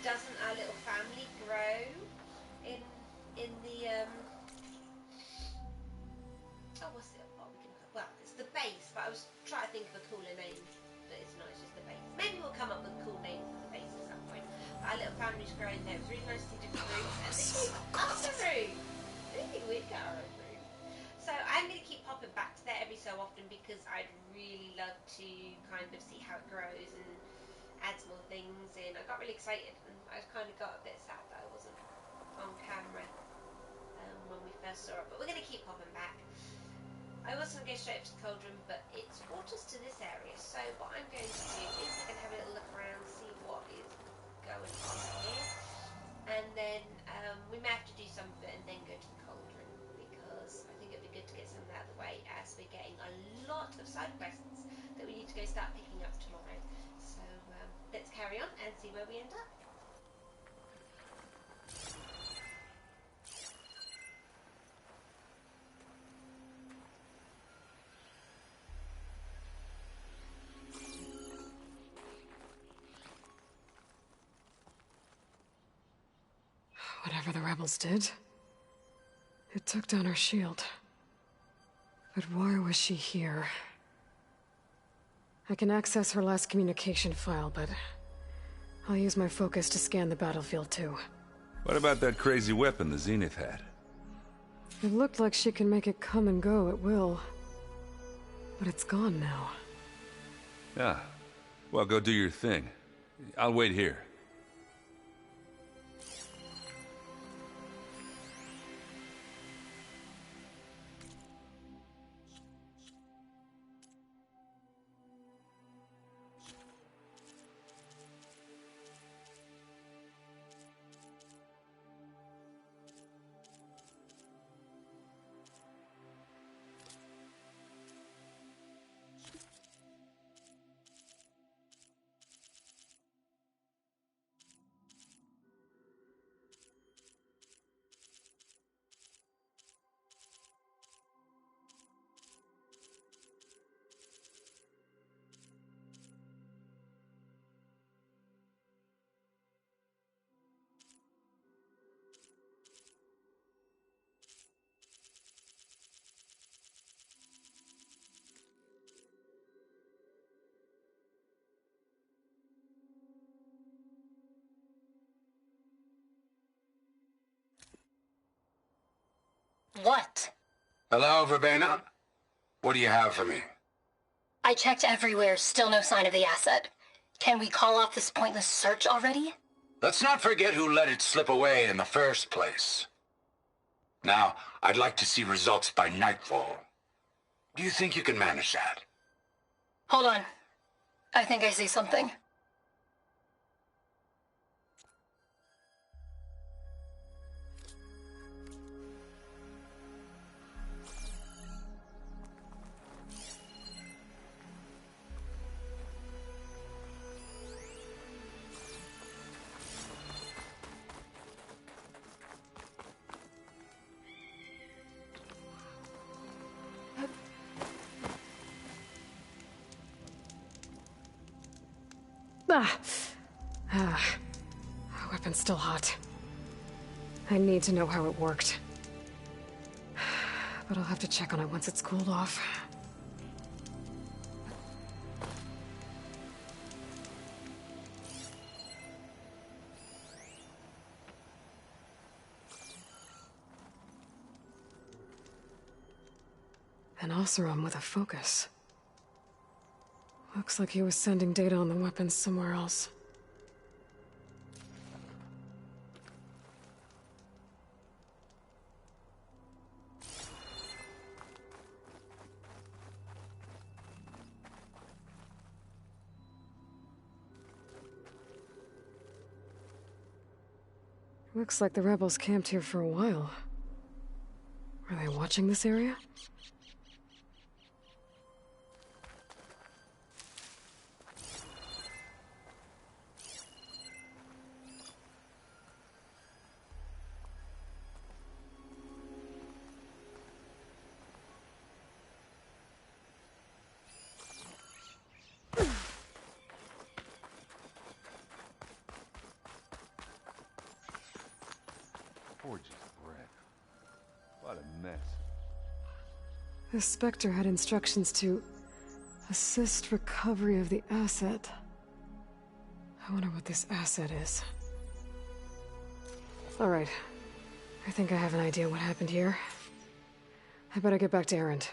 doesn't our little family grow in the oh, what's it? Oh, well, it's the base, but I was trying to think of a cooler name, but it's not. It's just the base. Maybe we'll come up with a cool name for the base at some point. But our little family's growing there. It was really nice to see different rooms, and they gave us a room. I didn't think we'd get our own room. So I'm going to keep popping back to there every so often because I'd really love to kind of see how it grows and add some more things in. I got really excited, and I kind of got a bit sad that I wasn't on camera when we first saw it. But we're going to keep popping back. I was going to go straight up to the cauldron, but it's brought us to this area. So what I'm going to do is I'm going to have a little look around, see what is going on here, and then we may have to do some of it and then go to the cauldron, because I think it'd be good to get some of that out of the way, as we're getting a lot of side quests that we need to go start picking up tomorrow. So let's carry on and see where we end up. Whatever the rebels did, it took down our shield. But why was she here? I can access her last communication file, but I'll use my focus to scan the battlefield too. What about that crazy weapon the Zenith had? It looked like she can make it come and go at will. But it's gone now. Yeah. Well, go do your thing. I'll wait here. What? Hello, Verbena? What do you have for me? I checked everywhere, still no sign of the asset. Can we call off this pointless search already? Let's not forget who let it slip away in the first place. Now, I'd like to see results by nightfall. Do you think you can manage that? Hold on. I think I see something. Weapon's still hot. I need to know how it worked. But I'll have to check on it once it's cooled off. An Oseram with a focus. Looks like he was sending data on the weapons somewhere else. Looks like the rebels camped here for a while. Are they watching this area? Gorgeous bread. What a mess. The Spectre had instructions to assist recovery of the asset. I wonder what this asset is. Alright. I think I have an idea what happened here. I better get back to Erend.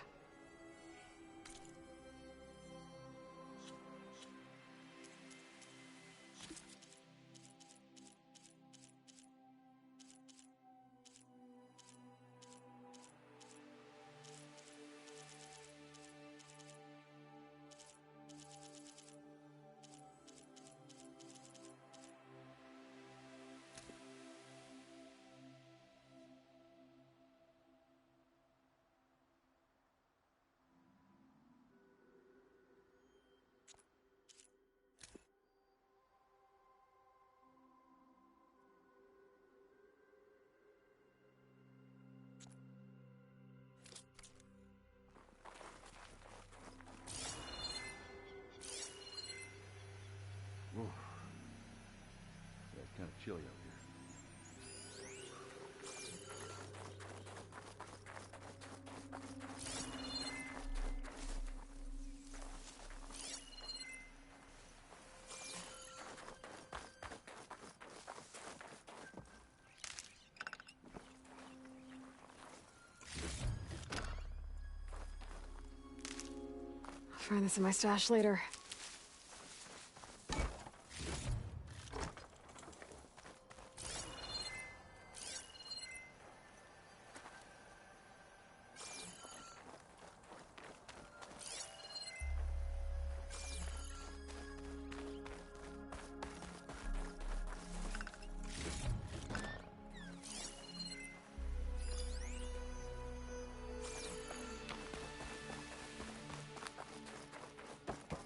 Ooh. Yeah, it's kind of chilly out here. I'll find this in my stash later.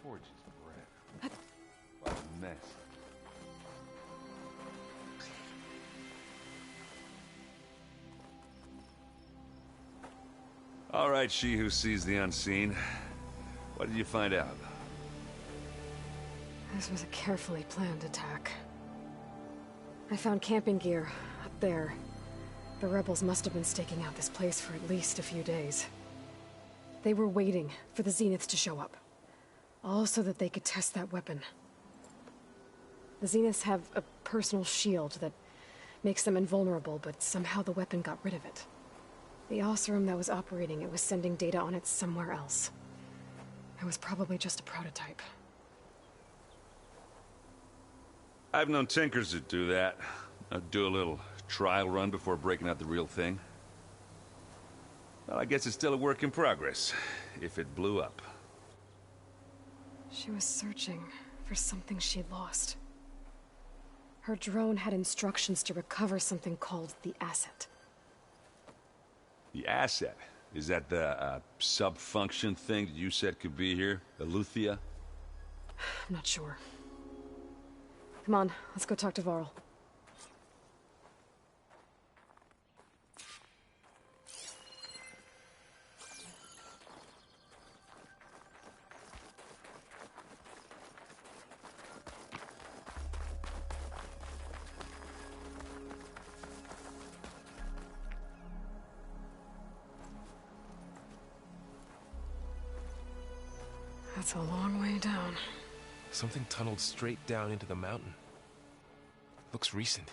Gorgeous bread. What a mess. All right, she who sees the unseen. What did you find out? This was a carefully planned attack. I found camping gear up there. The rebels must have been staking out this place for at least a few days. They were waiting for the Zeniths to show up. All so that they could test that weapon. The Zeniths have a personal shield that makes them invulnerable, but somehow the weapon got rid of it. The Oseram that was operating it was sending data on it somewhere else. It was probably just a prototype. I've known tinkers that do that. Do a little trial run before breaking out the real thing. Well, I guess it's still a work in progress, if it blew up. She was searching for something she lost. Her drone had instructions to recover something called the asset. The asset? Is that the sub-function thing that you said could be here? Eleuthia? I'm not sure. Come on, let's go talk to Varl. That's a long way down. Something tunneled straight down into the mountain. Looks recent.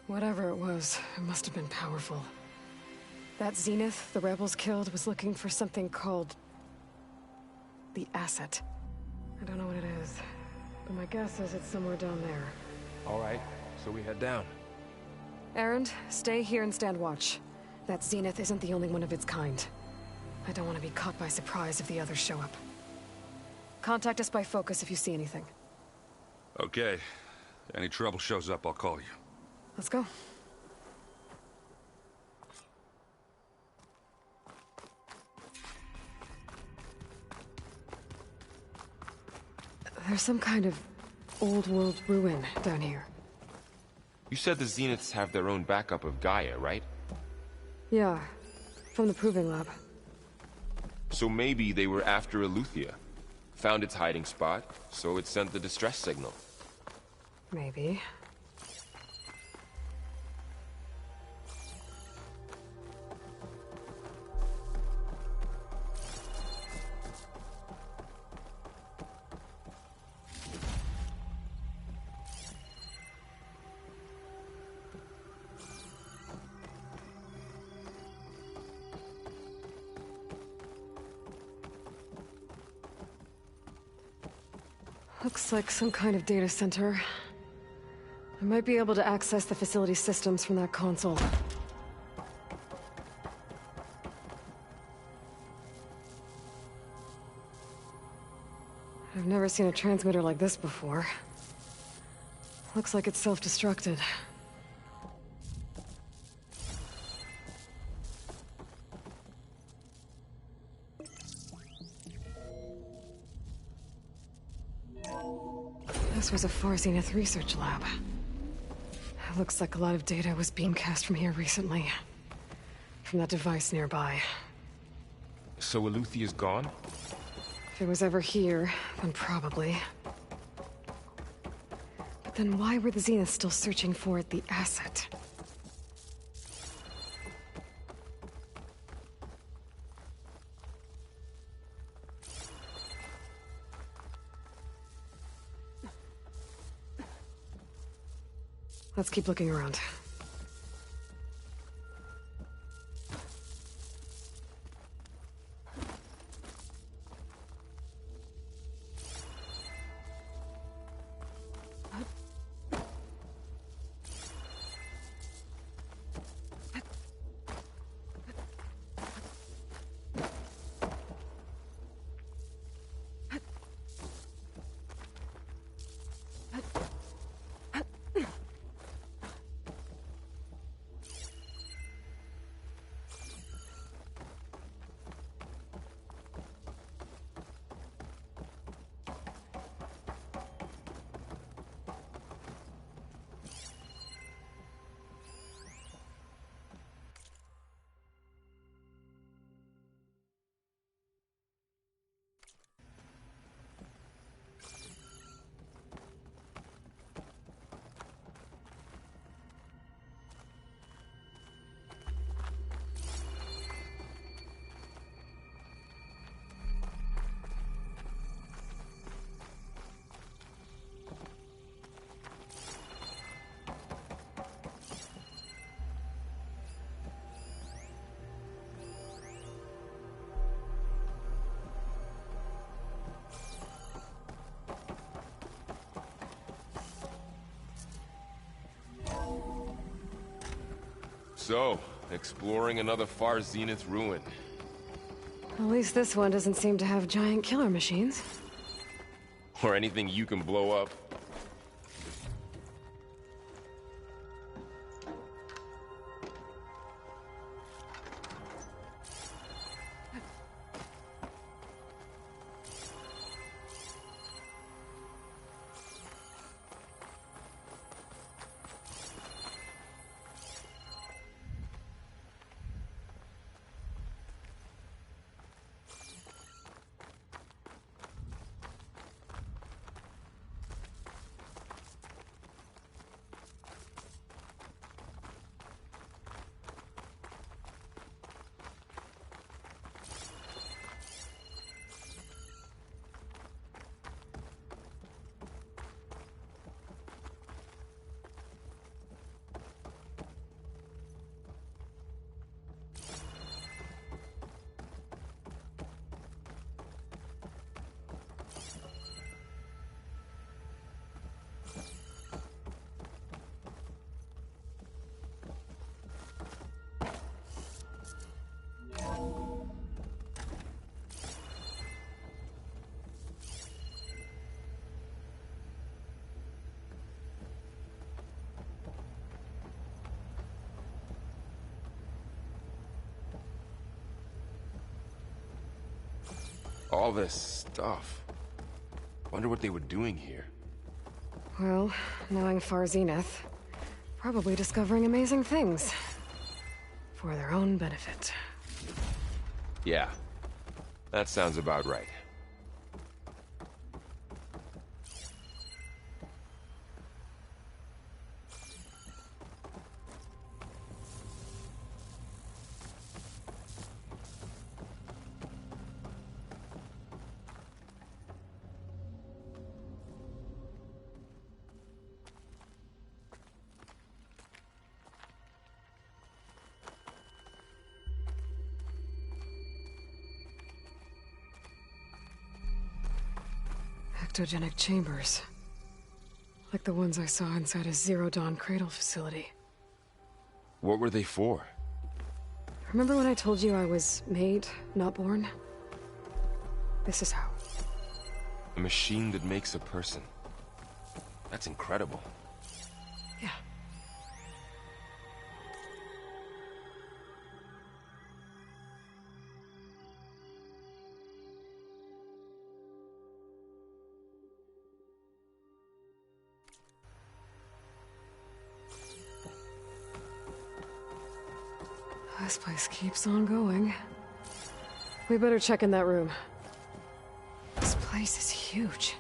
Whatever it was, it must have been powerful. That Zenith the rebels killed was looking for something called the asset. I don't know what it is, but my guess is it's somewhere down there. All right, so we head down. Erend, stay here and stand watch. That Zenith isn't the only one of its kind. I don't want to be caught by surprise if the others show up. Contact us by focus if you see anything. Okay. Any trouble shows up, I'll call you. Let's go. There's some kind of old-world ruin down here. You said the Zeniths have their own backup of Gaia, right? Yeah, from the Proving Lab. So maybe they were after Eleuthia. Found its hiding spot, so it sent the distress signal. Maybe. Looks like some kind of data center. I might be able to access the facility systems from that console. I've never seen a transmitter like this before. Looks like it's self-destructed. This was a Far Zenith research lab. It looks like a lot of data was beamcast from here recently. From that device nearby. So Eluthia's gone? If it was ever here, then probably. But then why were the Zeniths still searching for the asset? Let's keep looking around. So, exploring another Far Zenith ruin. At least this one doesn't seem to have giant killer machines. Or anything you can blow up. All this stuff. Wonder what they were doing here. Well, knowing Far Zenith, probably discovering amazing things. For their own benefit. Yeah, that sounds about right. cryptogenic chambers. Like the ones I saw inside a Zero Dawn Cradle facility. What were they for? Remember when I told you I was made, not born? This is how. A machine that makes a person. That's incredible. Yeah. This place keeps on going. We better check in that room. This place is huge.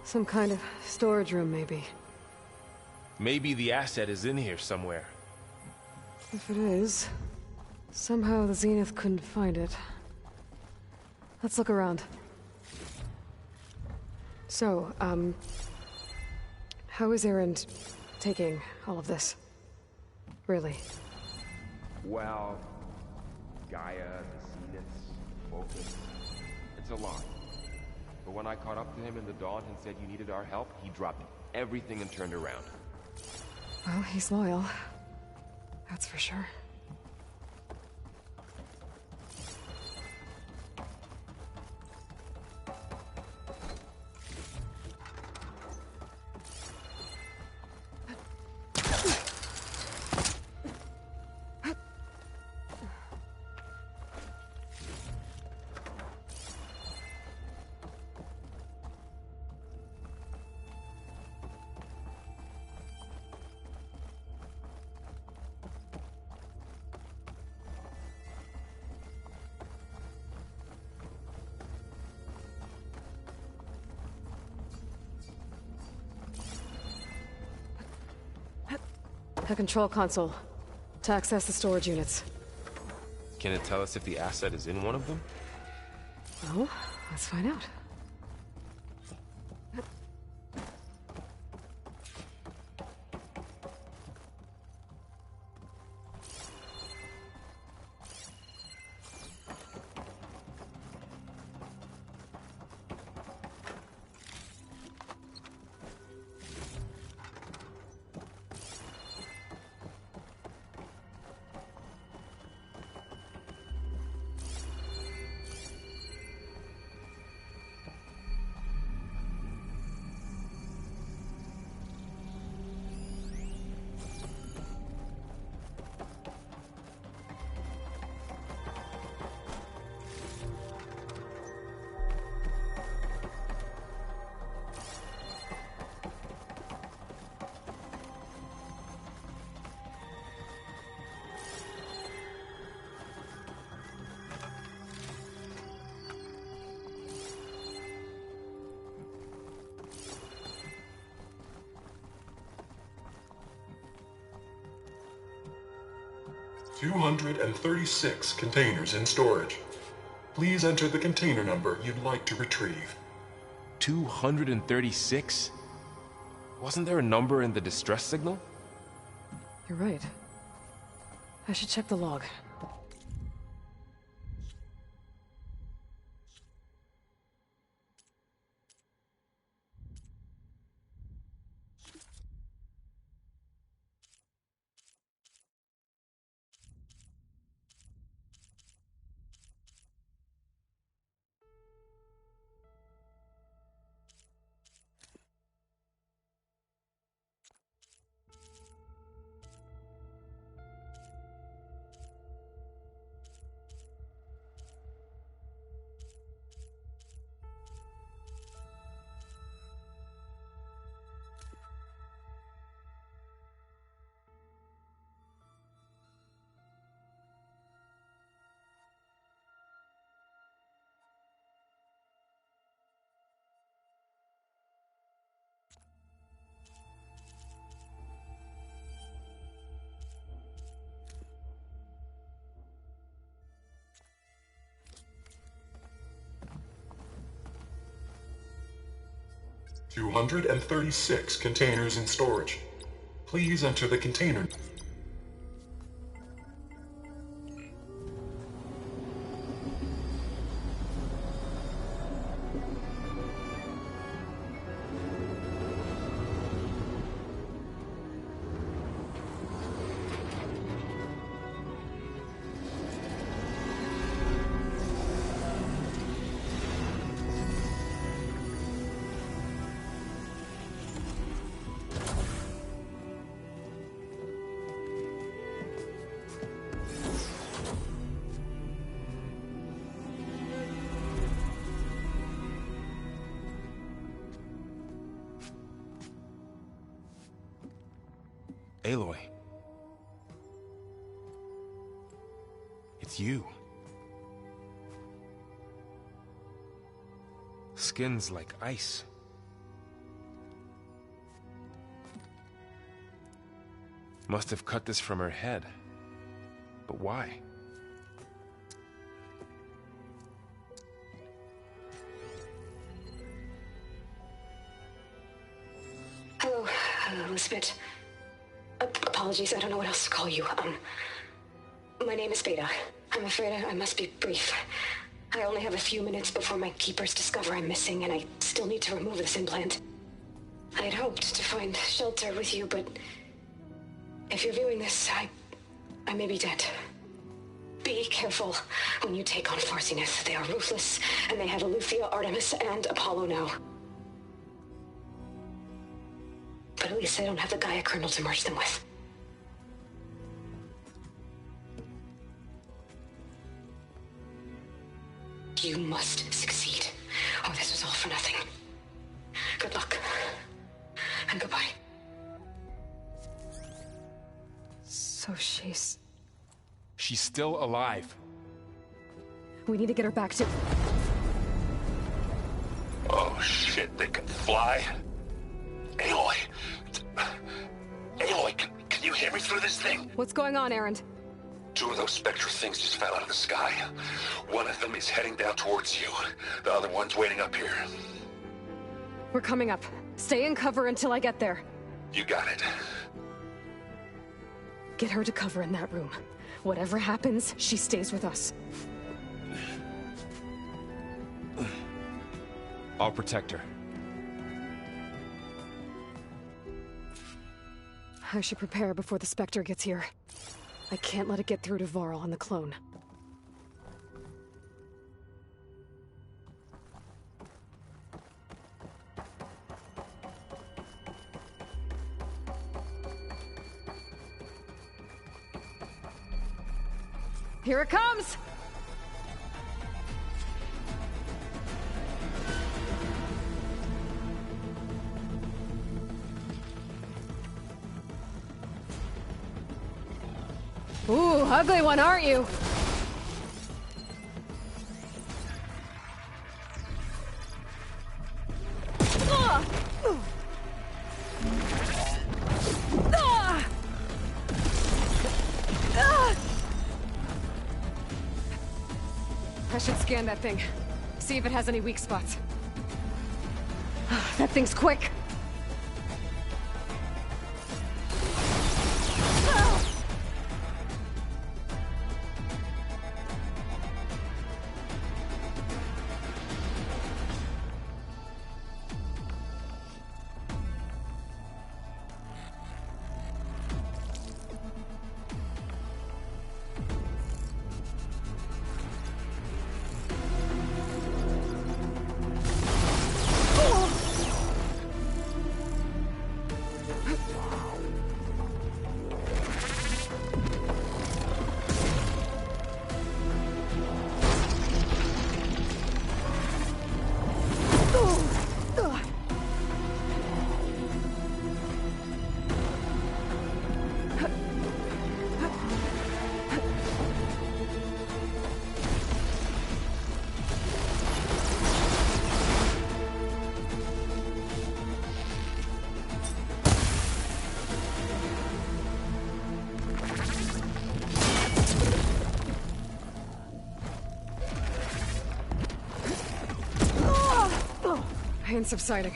Some kind of storage room, maybe. Maybe the asset is in here somewhere. If it is, somehow the Zenith couldn't find it. Let's look around. So, how is Erend taking all of this? Really? Well, Gaia, the Zeniths, Focus. It's a lot. But when I caught up to him in the dawn and said you needed our help, he dropped everything and turned around. Well, he's loyal. That's for sure. A control console to access the storage units. Can it tell us if the asset is in one of them? Well, let's find out. $236 containers in storage. Please enter the container number you'd like to retrieve. 236? Wasn't there a number in the distress signal? You're right. I should check the log. $236 containers in storage. Please enter the container. Aloy. It's you. Skin's like ice. Must have cut this from her head. But why? Hello, Elizabeth. Apologies, I don't know what else to call you. My name is Beta. I'm afraid I must be brief. I only have a few minutes before my keepers discover I'm missing, and I still need to remove this implant. I had hoped to find shelter with you, but if you're viewing this, I may be dead. Be careful when you take on Farsiness. They are ruthless, and they have Eleuthia, Artemis, and Apollo now. But at least I don't have the Gaia kernel to merge them with. You must succeed, or this was all for nothing. Good luck, and goodbye. So she's... She's still alive. We need to get her back to... Oh shit, they can fly? Aloy! Aloy, can you hear me through this thing? What's going on, Erend? 2 of those spectral things just fell out of the sky. One of them is heading down towards you. The other one's waiting up here. We're coming up. Stay in cover until I get there. You got it. Get her to cover in that room. Whatever happens, she stays with us. I'll protect her. I should prepare before the Spectre gets here. I can't let it get through to Varl and the clone. Here it comes! Ooh, ugly one, aren't you? I should scan that thing. See if it has any weak spots. That thing's quick! Pain subsiding.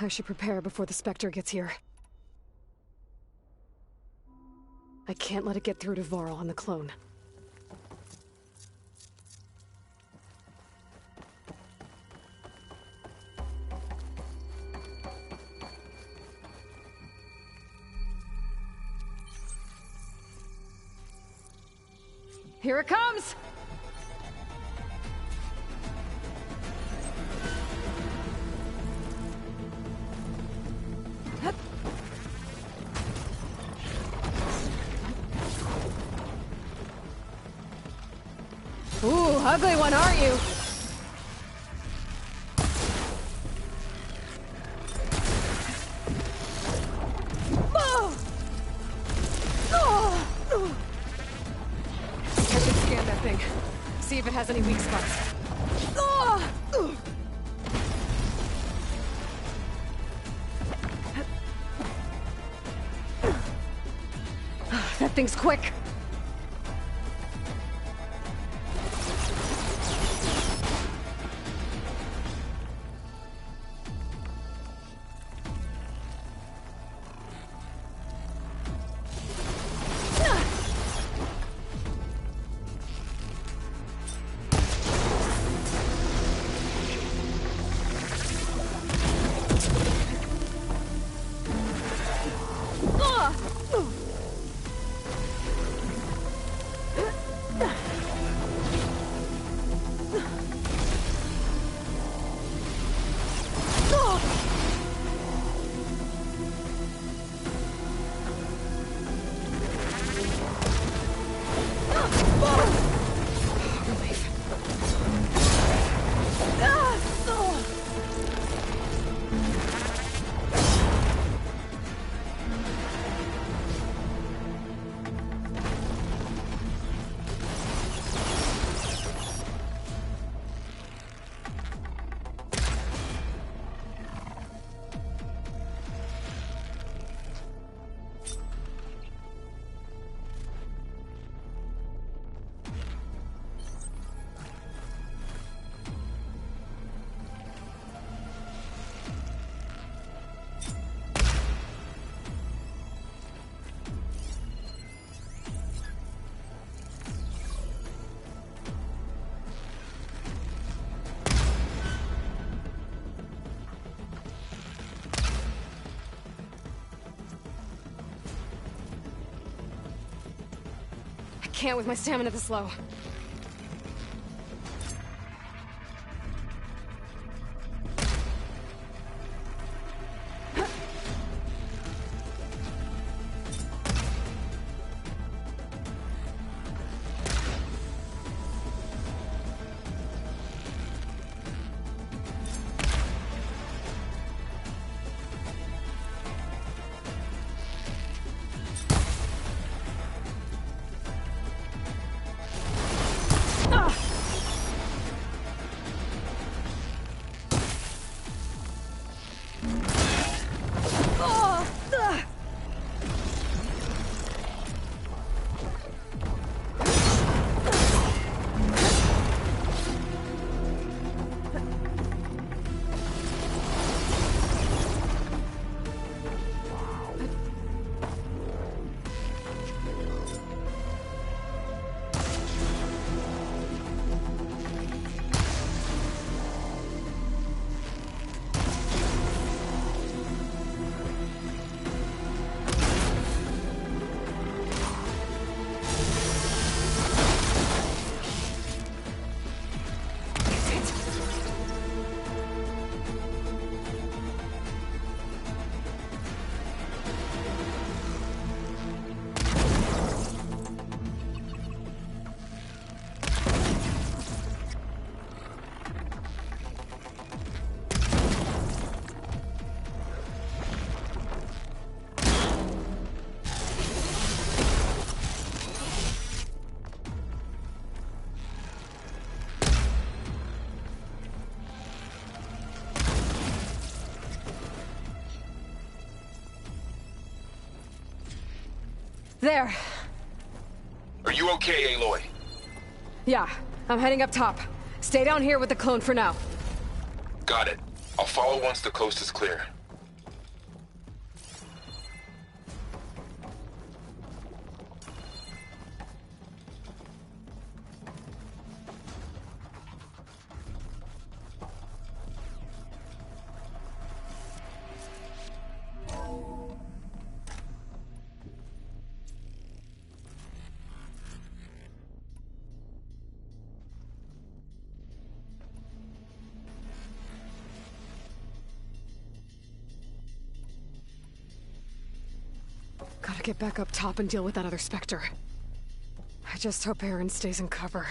I should prepare before the Spectre gets here. I can't let it get through to Varl and the clone. Here it comes! Ooh, ugly one, aren't you? Oh! Oh! I should scan that thing. See if it has any weak spots. Oh! That thing's quick. Can't with my stamina this low. There. Are you okay, Aloy? Yeah, I'm heading up top. Stay down here with the clone for now. Got it. I'll follow once the coast is clear. Gotta get back up top and deal with that other Spectre. I just hope Aaron stays in cover.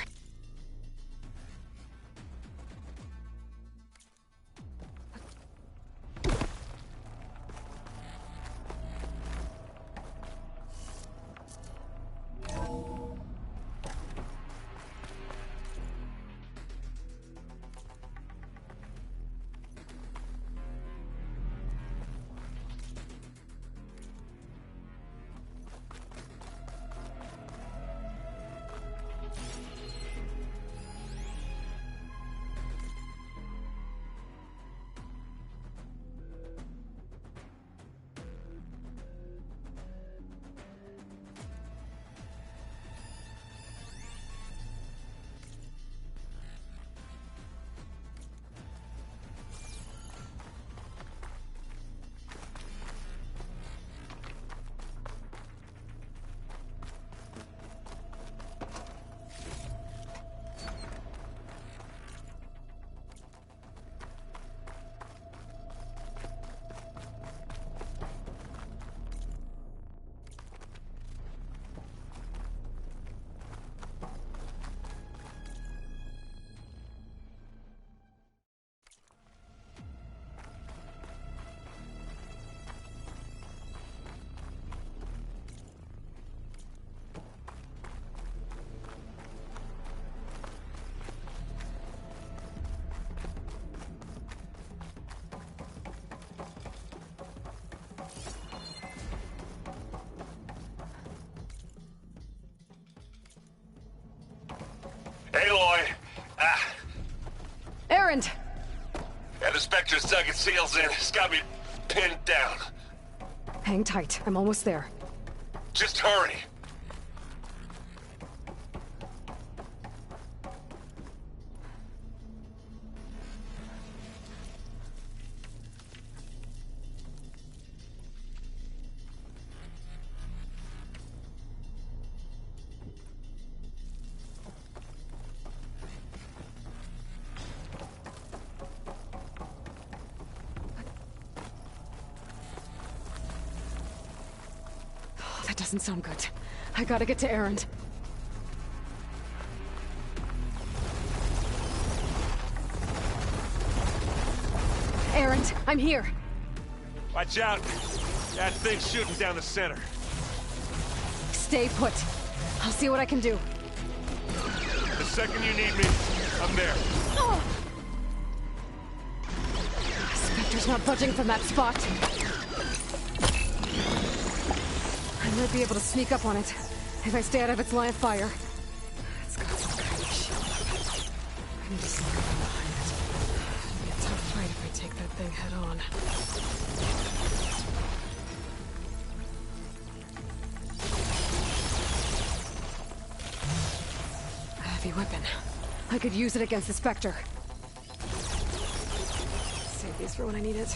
Aloy! Aaron! Yeah, the Spectre's dug its heels in. It's got me pinned down. Hang tight. I'm almost there. Just hurry. That doesn't sound good. I gotta get to Aaron. Aaron, I'm here. Watch out. That thing's shooting down the center. Stay put. I'll see what I can do. The second you need me, I'm there. Oh! Spectre's not budging from that spot. I might be able to sneak up on it if I stay out of its line of fire. It's got some kind of shield. I need to sneak up on behind it. It'll be a tough fight if I take that thing head on. A heavy weapon. I could use it against the Spectre. Save these for when I need it.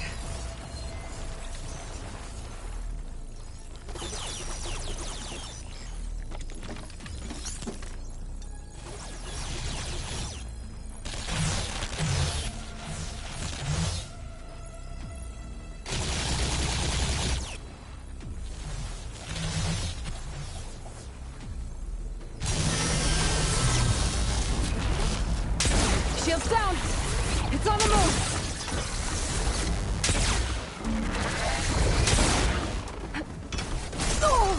Shield's down! It's on the move! Oh!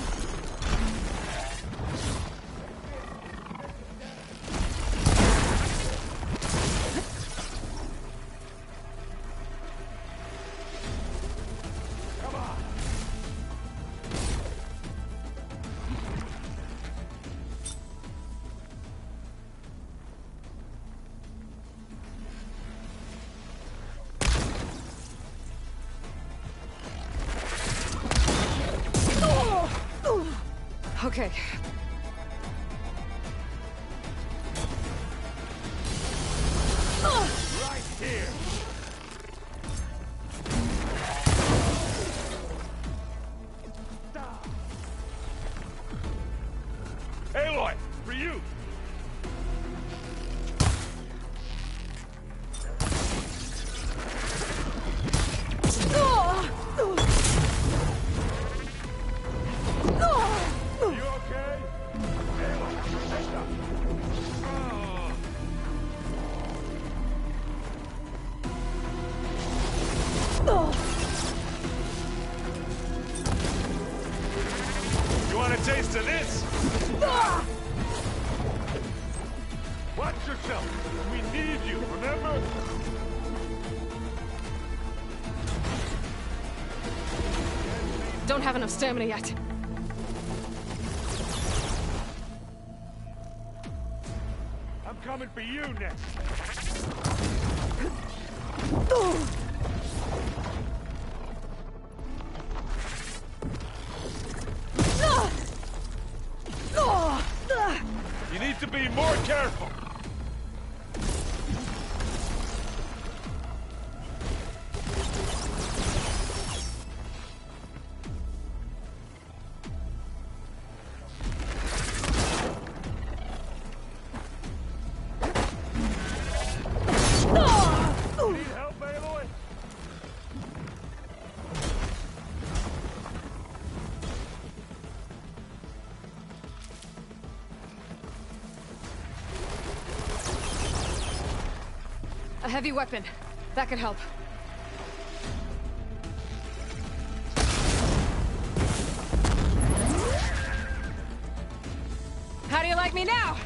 Okay. Right here. Aloy, for you. don't have enough stamina yet. I'm coming for you next. You need to be more careful. Need help, Aloy? A heavy weapon. That could help. How do you like me now?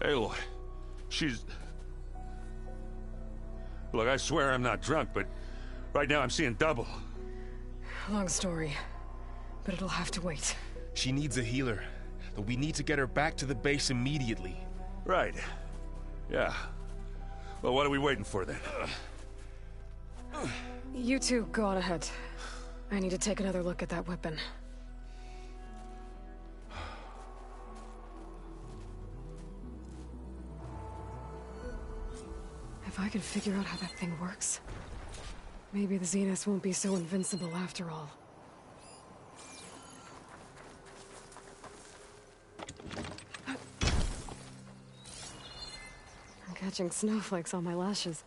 Aloy, she's... Look, I swear I'm not drunk, but right now I'm seeing double. Long story, but it'll have to wait. She needs a healer, but we need to get her back to the base immediately. Right. Yeah. Well, what are we waiting for then? You two go on ahead. I need to take another look at that weapon. If I can figure out how that thing works, maybe the Zeniths won't be so invincible after all. I'm catching snowflakes on my lashes.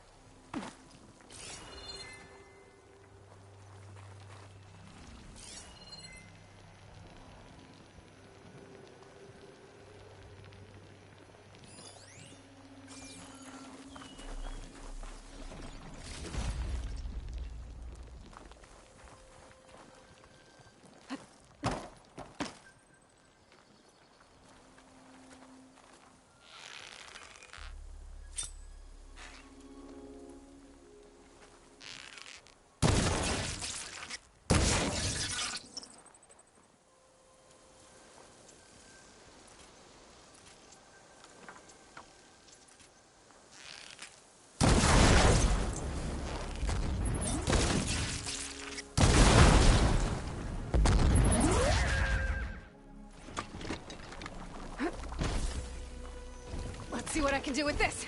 Let's see what I can do with this.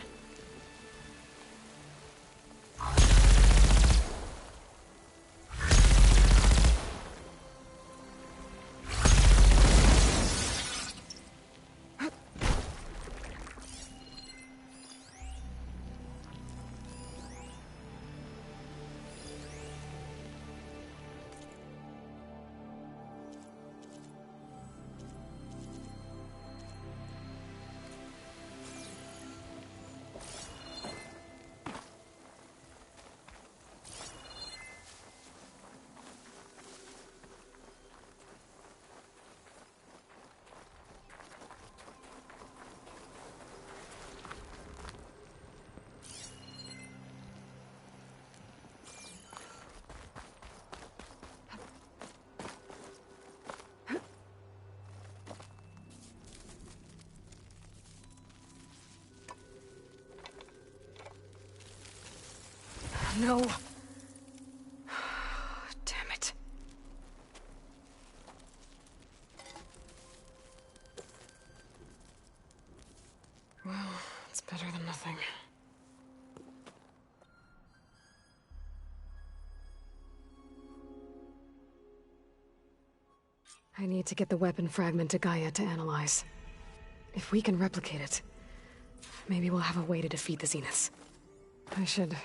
No. Damn it. Well, it's better than nothing. I need to get the weapon fragment to Gaia to analyze. If we can replicate it, maybe we'll have a way to defeat the Zeniths. I should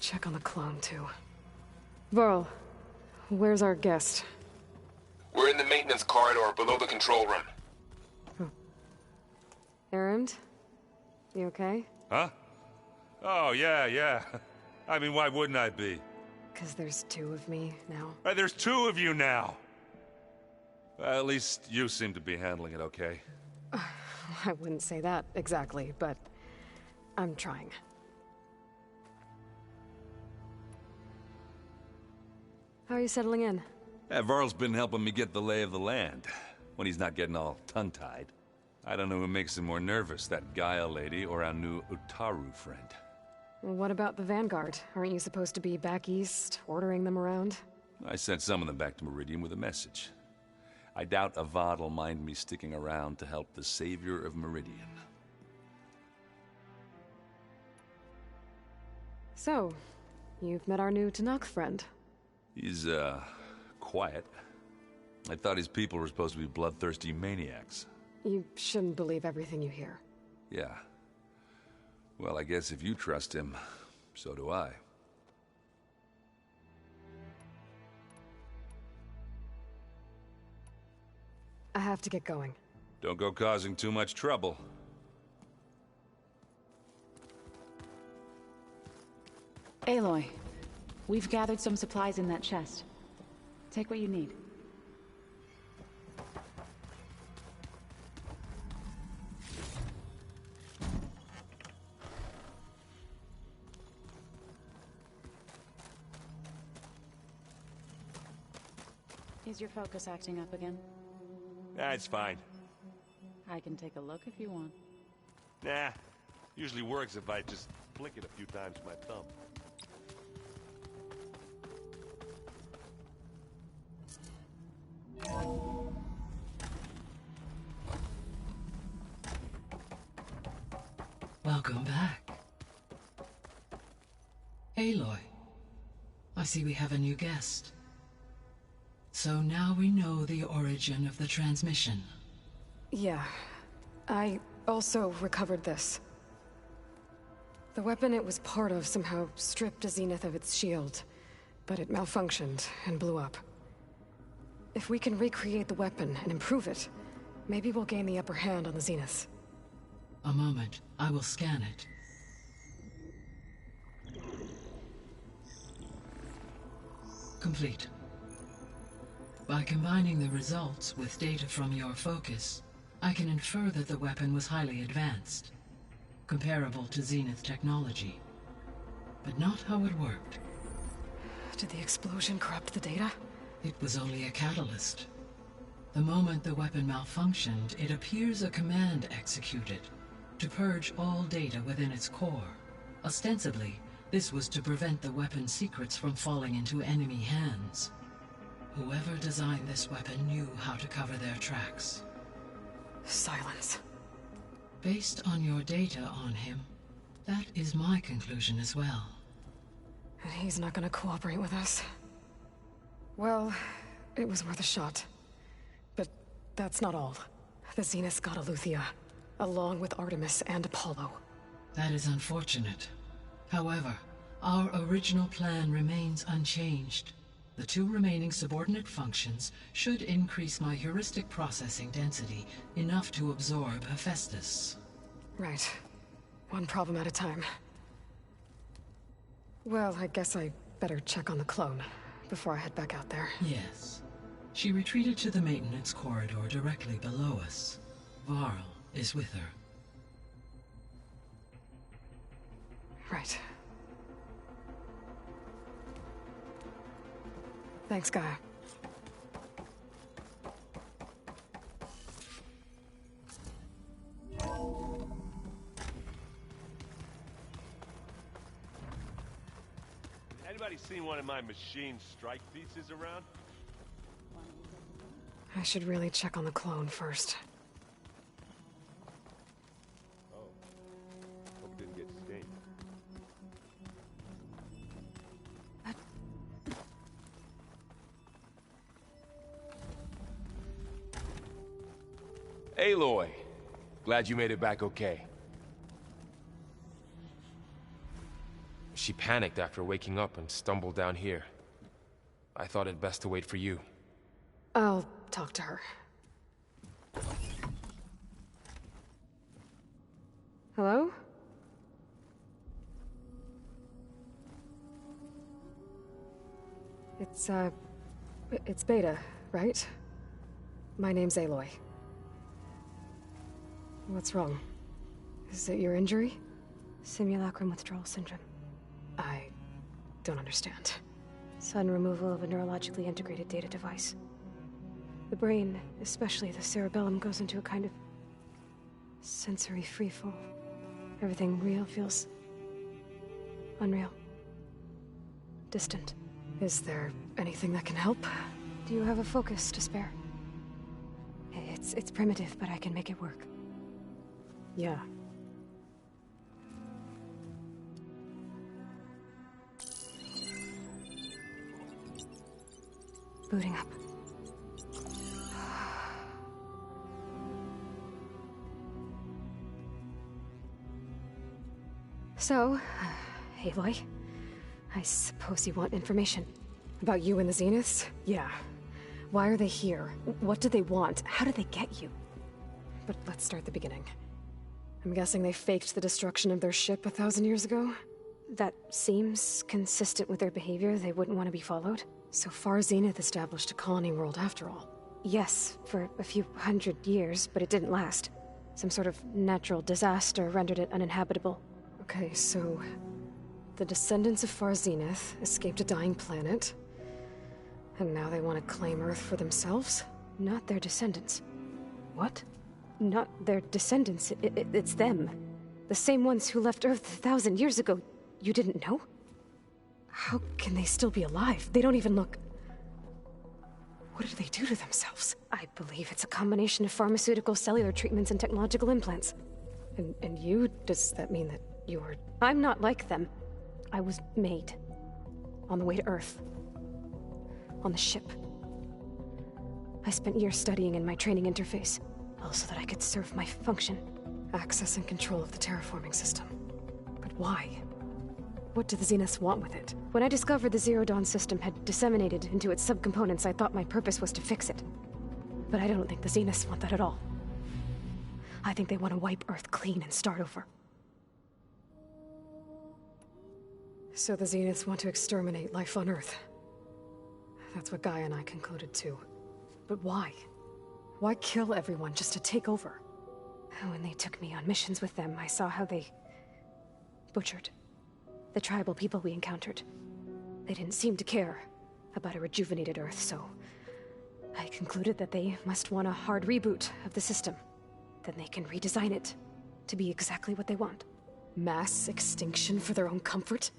check on the clone, too. Varl, where's our guest? We're in the maintenance corridor below the control room. Erend? You okay? Huh? Oh, yeah. I mean, why wouldn't I be? 'Cause there's two of me now. There's two of you now! Well, at least you seem to be handling it okay. I wouldn't say that exactly, but I'm trying. How are you settling in? Varl's been helping me get the lay of the land, when he's not getting all tongue-tied. I don't know who makes him more nervous, that Gaia lady or our new Utaru friend. What about the Vanguard? Aren't you supposed to be back east, ordering them around? I sent some of them back to Meridian with a message. I doubt Avad will mind me sticking around to help the savior of Meridian. So, you've met our new Tanakh friend. He's, quiet. I thought his people were supposed to be bloodthirsty maniacs. You shouldn't believe everything you hear. Yeah. Well, I guess if you trust him, so do I. I have to get going. Don't go causing too much trouble. Aloy, we've gathered some supplies in that chest. Take what you need. Is your focus acting up again? It's fine. I can take a look if you want. Nah. Usually works if I just flick it a few times with my thumb. Welcome back. Aloy, I see we have a new guest. So now we know the origin of the transmission. Yeah. I also recovered this. The weapon it was part of somehow stripped a Zenith of its shield, but it malfunctioned and blew up. If we can recreate the weapon and improve it, maybe we'll gain the upper hand on the Zeniths. A moment, I will scan it. Complete. By combining the results with data from your focus, I can infer that the weapon was highly advanced, comparable to Zenith technology, but not how it worked. Did the explosion corrupt the data? It was only a catalyst. The moment the weapon malfunctioned, it appears a command executed to purge all data within its core. Ostensibly, this was to prevent the weapon's secrets from falling into enemy hands. Whoever designed this weapon knew how to cover their tracks. Silence. Based on your data on him, that is my conclusion as well. And he's not gonna cooperate with us. Well, it was worth a shot. But that's not all. The Zeniths got Aletheia, along with Artemis and Apollo. That is unfortunate. However, our original plan remains unchanged. The two remaining subordinate functions should increase my heuristic processing density enough to absorb Hephaestus. Right. One problem at a time. Well, I guess I better check on the clone before I head back out there. Yes. She retreated to the maintenance corridor directly below us. Varl is with her. Right. Thanks, Gaia. Anybody seen one of my machine strike pieces around? I should really check on the clone first. Oh. Hope it didn't get stained. Aloy, glad you made it back okay. She panicked after waking up and stumbled down here. I thought it best to wait for you. I'll talk to her. Hello? It's Beta, right? My name's Aloy. What's wrong? Is it your injury? Simulacrum withdrawal syndrome. I don't understand. Sudden removal of a neurologically integrated data device. The brain, especially the cerebellum, goes into a kind of sensory freefall. Everything real feels unreal. Distant. Is there anything that can help? Do you have a focus to spare? It's primitive, but I can make it work. Yeah. Booting up. So, Aloy, I suppose you want information. About you and the Zeniths? Yeah. Why are they here? What do they want? How did they get you? But let's start at the beginning. I'm guessing they faked the destruction of their ship 1,000 years ago? That seems consistent with their behavior. They wouldn't want to be followed. So far, Zenith established a colony world after all. Yes, for a few hundred years, but it didn't last. Some sort of natural disaster rendered it uninhabitable. Okay, so the descendants of Far Zenith escaped a dying planet, and now they want to claim Earth for themselves? Not their descendants. What? Not their descendants. It's them. The same ones who left Earth 1,000 years ago. You didn't know? How can they still be alive? They don't even look... What do they do to themselves? I believe it's a combination of pharmaceutical, cellular treatments, and technological implants. And you? Does that mean that you're... I'm not like them. I was made. On the way to Earth. On the ship. I spent years studying in my training interface, all so that I could serve my function. Access and control of the terraforming system. But why? What do the Zeniths want with it? When I discovered the Zero Dawn system had disseminated into its subcomponents, I thought my purpose was to fix it. But I don't think the Zeniths want that at all. I think they want to wipe Earth clean and start over. So the Zeniths want to exterminate life on Earth. That's what Gaia and I concluded too. But why? Why kill everyone just to take over? When they took me on missions with them, I saw how they butchered the tribal people we encountered. They didn't seem to care about a rejuvenated Earth, so I concluded that they must want a hard reboot of the system. Then they can redesign it to be exactly what they want. Mass extinction for their own comfort?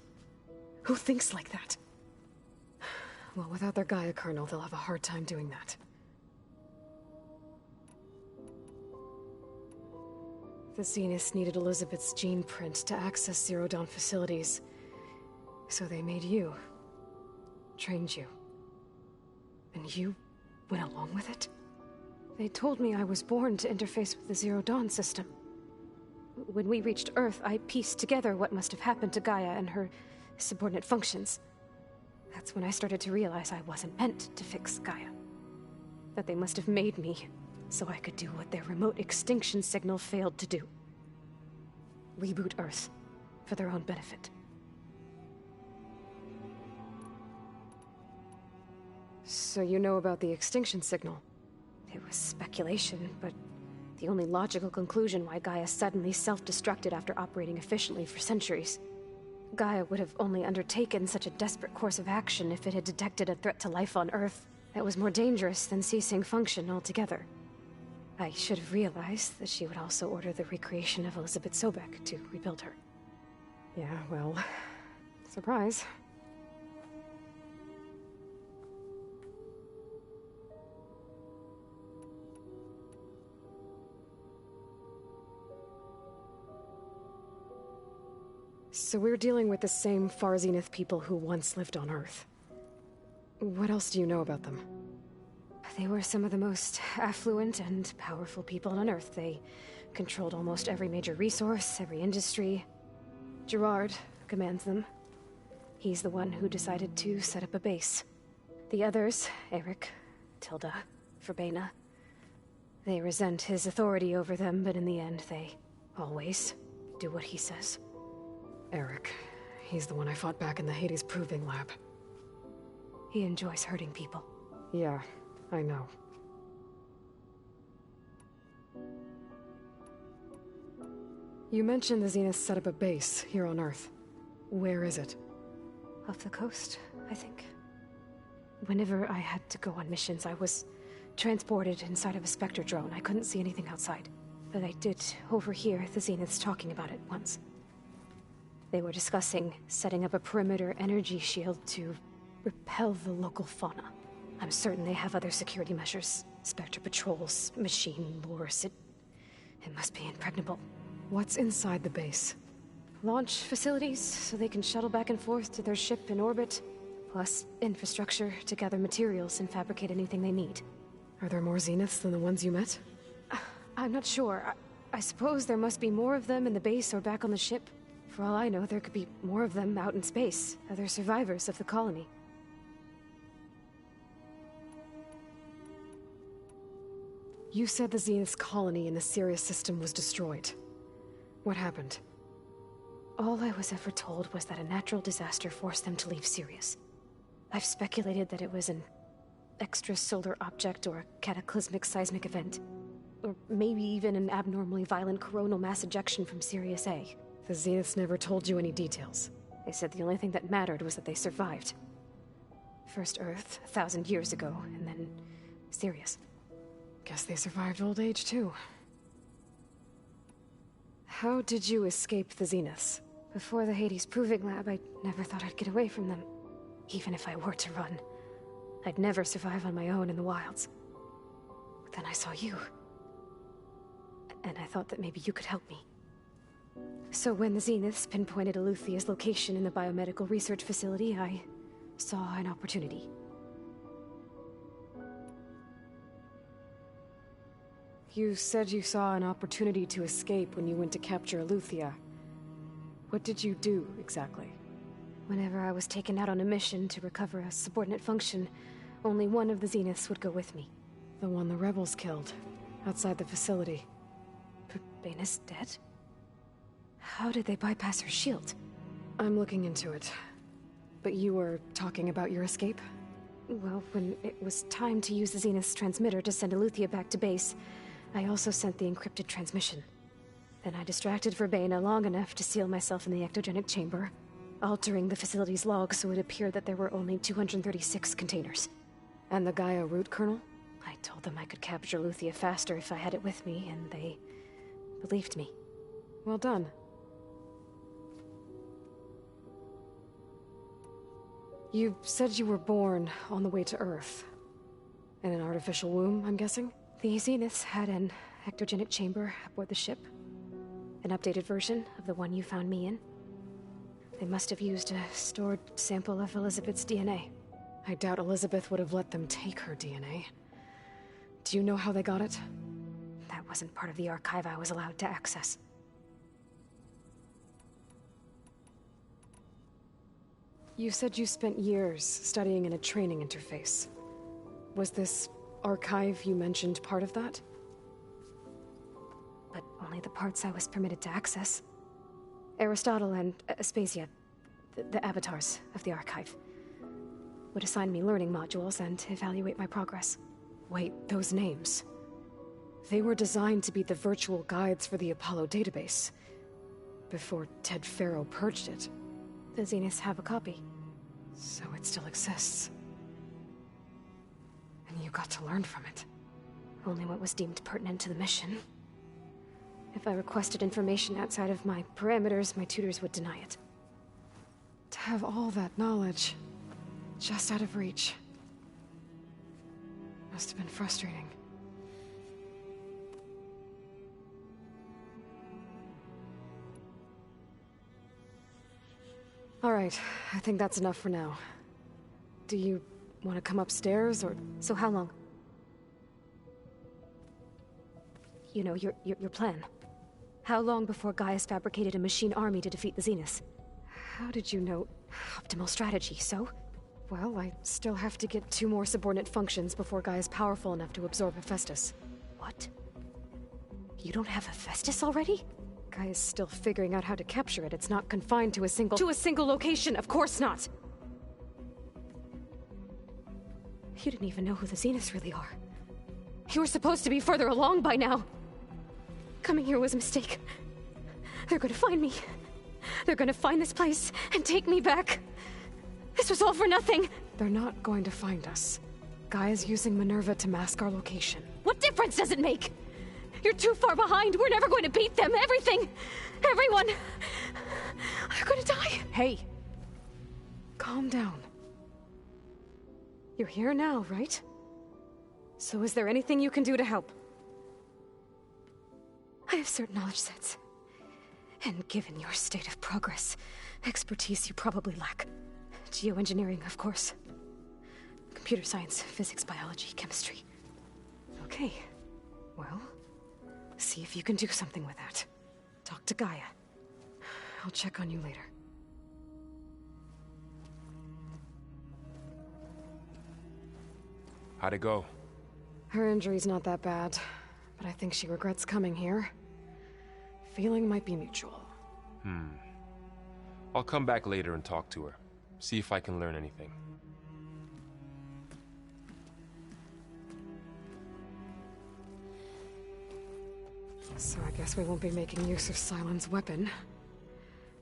Who thinks like that? Well, without their Gaia kernel, they'll have a hard time doing that. The Zeniths needed Elizabeth's gene print to access Zero Dawn facilities. So they made you. Trained you. And you went along with it? They told me I was born to interface with the Zero Dawn system. When we reached Earth, I pieced together what must have happened to Gaia and her subordinate functions. That's when I started to realize I wasn't meant to fix Gaia. That they must have made me so I could do what their remote extinction signal failed to do. Reboot Earth for their own benefit. So you know about the extinction signal? It was speculation, but the only logical conclusion why Gaia suddenly self-destructed after operating efficiently for centuries. Gaia would have only undertaken such a desperate course of action if it had detected a threat to life on Earth that was more dangerous than ceasing function altogether. I should have realized that she would also order the recreation of Elizabeth Sobek to rebuild her. Yeah, well, surprise. So we're dealing with the same Far Zenith people who once lived on Earth. What else do you know about them? They were some of the most affluent and powerful people on Earth. They controlled almost every major resource, every industry. Gerard commands them. He's the one who decided to set up a base. The others, Eric, Tilda, Verbena. They resent his authority over them, but in the end, they always do what he says. Eric. He's the one I fought back in the Hades Proving Lab. He enjoys hurting people. Yeah, I know. You mentioned the Zenith set up a base here on Earth. Where is it? Off the coast, I think. Whenever I had to go on missions, I was transported inside of a Spectre drone. I couldn't see anything outside. But I did overhear the Zeniths talking about it once. They were discussing setting up a perimeter energy shield to repel the local fauna. I'm certain they have other security measures. Spectre patrols, machine lures. It must be impregnable. What's inside the base? Launch facilities, so they can shuttle back and forth to their ship in orbit. Plus infrastructure to gather materials and fabricate anything they need. Are there more Zeniths than the ones you met? I'm not sure. I suppose there must be more of them in the base or back on the ship. For all I know, there could be more of them out in space, other survivors of the colony. You said the Zenith's colony in the Sirius system was destroyed. What happened? All I was ever told was that a natural disaster forced them to leave Sirius. I've speculated that it was an extrasolar object or a cataclysmic seismic event. Or maybe even an abnormally violent coronal mass ejection from Sirius A. The Zeniths never told you any details. They said the only thing that mattered was that they survived. First Earth, 1,000 years ago, and then Sirius. Guess they survived old age, too. How did you escape the Zeniths? Before the Hades Proving Lab, I never thought I'd get away from them. Even if I were to run. I'd never survive on my own in the wilds. But then I saw you. And I thought that maybe you could help me. So when the Zeniths pinpointed Eluthia's location in the biomedical research facility, I saw an opportunity. You said you saw an opportunity to escape when you went to capture Eluthia. What did you do, exactly? Whenever I was taken out on a mission to recover a subordinate function, only one of the Zeniths would go with me. The one the rebels killed, outside the facility. Baina's dead? How did they bypass her shield? I'm looking into it. But you were talking about your escape? Well, when it was time to use the Zenith's transmitter to send Eluthia back to base, I also sent the encrypted transmission. Then I distracted Verbena long enough to seal myself in the ectogenic chamber, altering the facility's log so it appeared that there were only 236 containers. And the Gaia root kernel? I told them I could capture Eluthia faster if I had it with me, and they believed me. Well done. You said you were born on the way to Earth. In an artificial womb, I'm guessing? The Zeniths had an ectogenic chamber aboard the ship. An updated version of the one you found me in. They must have used a stored sample of Elizabeth's DNA. I doubt Elizabeth would have let them take her DNA. Do you know how they got it? That wasn't part of the archive I was allowed to access. You said you spent years studying in a training interface. Was this archive you mentioned part of that? But only the parts I was permitted to access. Aristotle and Aspasia, the avatars of the archive, would assign me learning modules and evaluate my progress. Wait, those names. They were designed to be the virtual guides for the Apollo database, before Ted Faro purged it. The Zeniths have a copy. So it still exists. And you got to learn from it. Only what was deemed pertinent to the mission. If I requested information outside of my parameters, my tutors would deny it. To have all that knowledge, just out of reach, must have been frustrating. All right, I think that's enough for now. Do you want to come upstairs, or... So how long? You know, your plan. How long before Gaia's fabricated a machine army to defeat the Zeniths? How did you know? Optimal strategy, so? Well, I still have to get 2 more subordinate functions before Gaia's powerful enough to absorb Hephaestus. What? You don't have Hephaestus already? Gaia's still figuring out how to capture it. It's not confined to a single location, of course not! You didn't even know who the Zeniths really are. You were supposed to be further along by now. Coming here was a mistake. They're gonna find me. They're gonna find this place and take me back. This was all for nothing! They're not going to find us. Gaia's using Minerva to mask our location. What difference does it make? You're too far behind. We're never going to beat them. Everything. Everyone. They're gonna die. Hey. Calm down. You're here now, right? So is there anything you can do to help? I have certain knowledge sets. And given your state of progress, expertise you probably lack. Geoengineering, of course. Computer science, physics, biology, chemistry. Okay. Well, see if you can do something with that. Talk to Gaia. I'll check on you later. How'd it go? Her injury's not that bad, but I think she regrets coming here. Feeling might be mutual. I'll come back later and talk to her. See if I can learn anything. So I guess we won't be making use of Sylens' weapon.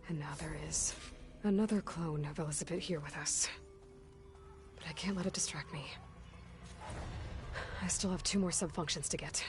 And now there is another clone of Elizabeth here with us. But I can't let it distract me. I still have 2 more sub-functions to get.